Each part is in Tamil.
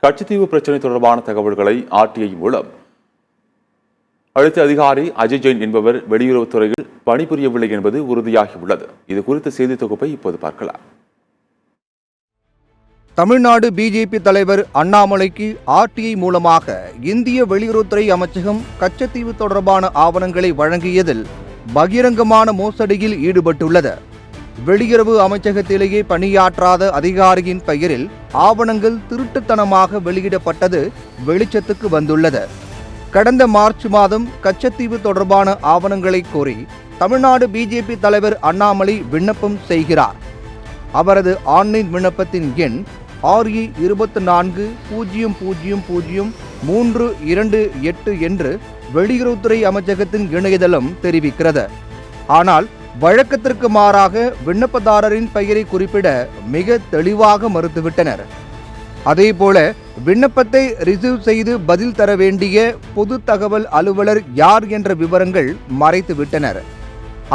கச்சத்தீவு பிரச்சினை தொடர்பான தகவல்களை ஆர்டிஐ மூலம் அழுத்த அதிகாரி அஜய் ஜெயின் என்பவர் வெளியுறவுத்துறையில் பணிபுரியவில்லை என்பது உறுதியாகியுள்ளது. இது குறித்த செய்தி தொகுப்பை இப்போது பார்க்கலாம். தமிழ்நாடு பிஜேபி தலைவர் அண்ணாமலைக்கு ஆர்டிஐ மூலமாக இந்திய வெளியுறவுத்துறை அமைச்சகம் கச்சத்தீவு தொடர்பான ஆவணங்களை வழங்கியதில் பகிரங்கமான மோசடியில் ஈடுபட்டுள்ளது. வெளியுறவு அமைச்சகத்திலேயே பணியாற்றாத அதிகாரியின் பெயரில் ஆவணங்கள் திருட்டுத்தனமாக வெளியிடப்பட்டது வெளிச்சத்துக்கு வந்துள்ளது. கடந்த மார்ச் மாதம் கச்சத்தீவு தொடர்பான ஆவணங்களை கோரி தமிழ்நாடு பிஜேபி தலைவர் அண்ணாமலை விண்ணப்பம் செய்கிறார். அவரது ஆன்லைன் விண்ணப்பத்தின் எண் RE24000328 என்று வெளியுறவுத்துறை அமைச்சகத்தின் இணையதளம் தெரிவிக்கிறது. ஆனால் வழக்கத்திற்கு மாறாக விண்ணப்பதாரரின் பெயரை குறிப்பிட மிக தெளிவாக மறுத்துவிட்டனர். அதேபோல விண்ணப்பத்தை ரிசீவ் செய்து பதில் தர வேண்டிய பொது தகவல் அலுவலர் யார் என்ற விவரங்கள் மறைத்துவிட்டனர்.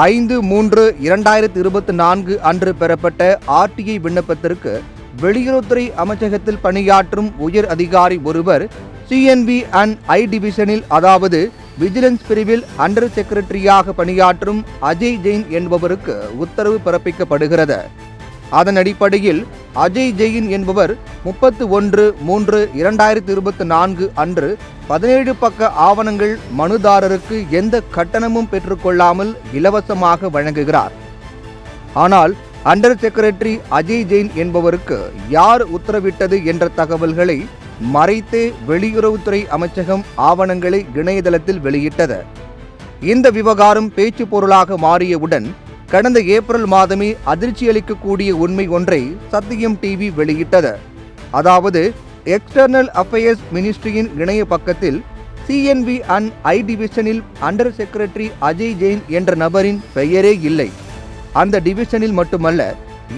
5/3/2024 அன்று பெறப்பட்ட ஆர்டிஐ விண்ணப்பத்திற்கு வெளியுறவுத்துறை அமைச்சகத்தில் பணியாற்றும் உயர் அதிகாரி ஒருவர் CNV&I டிவிஷனில், அதாவது விஜிலன்ஸ் பிரிவில் அண்டர் செக்ரட்டரியாக பணியாற்றும் அஜய் ஜெயின் என்பவருக்கு உத்தரவு பிறப்பிக்கப்படுகிறது. அதன் அடிப்படையில் அஜய் ஜெயின் என்பவர் 31/3/2024 அன்று 17 பக்க ஆவணங்கள் மனுதாரருக்கு எந்த கட்டணமும் பெற்றுக்கொள்ளாமல் இலவசமாக வழங்குகிறார். ஆனால் அண்டர் செக்ரட்டரி அஜய் ஜெயின் என்பவருக்கு யார் உத்தரவிட்டது என்ற தகவல்களை மறைத்தே வெளியுறவுத்துறை அமைச்சகம் ஆவணங்களை இணையதளத்தில் வெளியிட்டது. இந்த விவகாரம் பேச்சு பொருளாக மாறியவுடன் கடந்த ஏப்ரல் மாதமே அதிர்ச்சியளிக்கக்கூடிய உண்மை ஒன்றை சத்தியம் டிவி வெளியிட்டது. அதாவது எக்ஸ்டர்னல் அஃபேர்ஸ் மினிஸ்ட்ரியின் இணைய பக்கத்தில் CNV&I டிவிஷனில் அண்டர் செக்ரட்டரி அஜய் ஜெயின் என்ற நபரின் பெயரே இல்லை. அந்த டிவிஷனில் மட்டுமல்ல,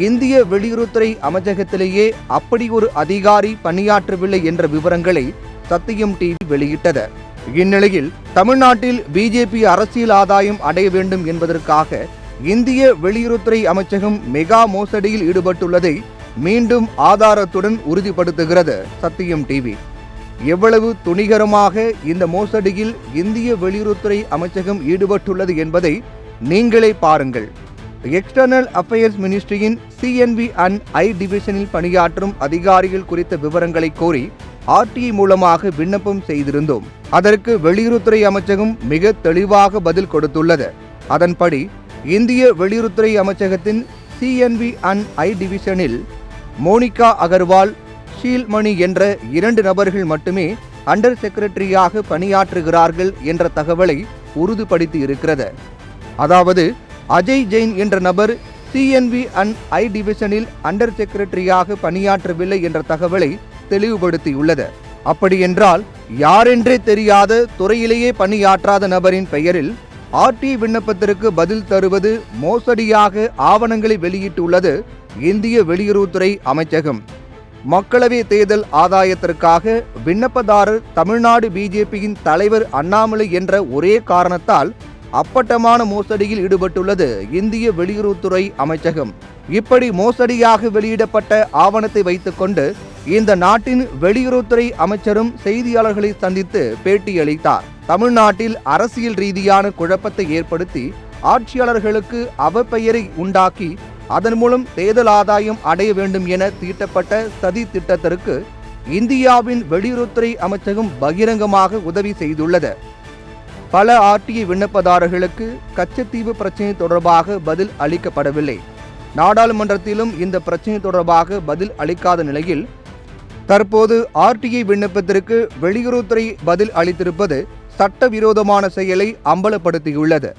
இந்திய வெளியுறவுத்துறை அமைச்சகத்திலேயே அப்படி ஒரு அதிகாரி பணியாற்றவில்லை என்ற விவரங்களை சத்தியம் டிவி வெளியிட்டது. இந்நிலையில் தமிழ்நாட்டில் பிஜேபி அரசியல் ஆதாயம் அடைய வேண்டும் என்பதற்காக இந்திய வெளியுறவுத்துறை அமைச்சகம் மெகா மோசடியில் ஈடுபட்டுள்ளதை மீண்டும் ஆதாரத்துடன் உறுதிப்படுத்துகிறது சத்தியம் டிவி. எவ்வளவு துணிகரமாக இந்த மோசடியில் இந்திய வெளியுறவுத்துறை அமைச்சகம் ஈடுபட்டுள்ளது என்பதை நீங்களே பாருங்கள். எக்ஸ்டர்னல் அஃபேர்ஸ் மினிஸ்ட்ரியின் CNV&I டிவிஷனில் பணியாற்றும் அதிகாரிகள் குறித்த விவரங்களை கோரி ஆர்டிஐ மூலமாக விண்ணப்பம் செய்திருந்தோம். அதற்கு வெளியுறவுத்துறை அமைச்சகம் மிக தெளிவாக பதில் கொடுத்துள்ளது. அதன்படி இந்திய வெளியுறவுத்துறை அமைச்சகத்தின் CNV&I டிவிஷனில் மோனிகா அகர்வால், ஷீல்மணி என்ற 2 நபர்கள் மட்டுமே அண்டர் செக்ரட்டரியாக பணியாற்றுகிறார்கள் என்ற தகவலை உறுதிப்படுத்தி இருக்கிறது. அதாவது அஜய் ஜெயின் என்ற நபர் CNV&I டிவிஷனில் அண்டர் செக்ரட்டரியாக பணியாற்றவில்லை என்ற தகவலை தெளிவுபடுத்தியுள்ளது. அப்படியென்றால் யாரென்றே தெரியாத, துறையிலேயே பணியாற்றாத நபரின் பெயரில் ஆர்டிஐ விண்ணப்பத்திற்கு பதில் தருவது மோசடியாக ஆவணங்களை வெளியிட்டுள்ளது இந்திய வெளியுறவுத்துறை அமைச்சகம். மக்களவை தேர்தல் ஆதாயத்திற்காக விண்ணப்பதாரர் தமிழ்நாடு பிஜேபியின் தலைவர் அண்ணாமலை என்ற ஒரே காரணத்தால் அப்பட்டமான மோசடியில் ஈடுபட்டுள்ளது இந்திய வெளியுறவுத்துறை அமைச்சகம். இப்படி மோசடியாக வெளியிடப்பட்ட ஆவணத்தை வைத்துக்கொண்டு இந்த நாட்டின் வெளியுறவுத்துறை அமைச்சரும் செய்தியாளர்களை சந்தித்து பேட்டியளித்தார். தமிழ்நாட்டில் அரசியல் ரீதியான குழப்பத்தை ஏற்படுத்தி ஆட்சியாளர்களுக்கு அவப்பெயரை உண்டாக்கி அதன் மூலம் தேர்தல் ஆதாயம் அடைய வேண்டும் என தீட்டப்பட்ட சதி திட்டத்திற்கு இந்தியாவின் வெளியுறவுத்துறை அமைச்சகம் பகிரங்கமாக உதவி செய்துள்ளது. பல ஆர்டிஐ விண்ணப்பதாரர்களுக்கு கச்சத்தீவு பிரச்சினை தொடர்பாக பதில் அளிக்கப்படவில்லை. நாடாளுமன்றத்திலும் இந்த பிரச்சினை தொடர்பாக பதில் அளிக்காத நிலையில் தற்போது ஆர்டிஐ விண்ணப்பத்திற்கு வெளியுறவுத்துறை பதில் அளித்திருப்பது சட்டவிரோதமான செயலை அம்பலப்படுத்தியுள்ளது.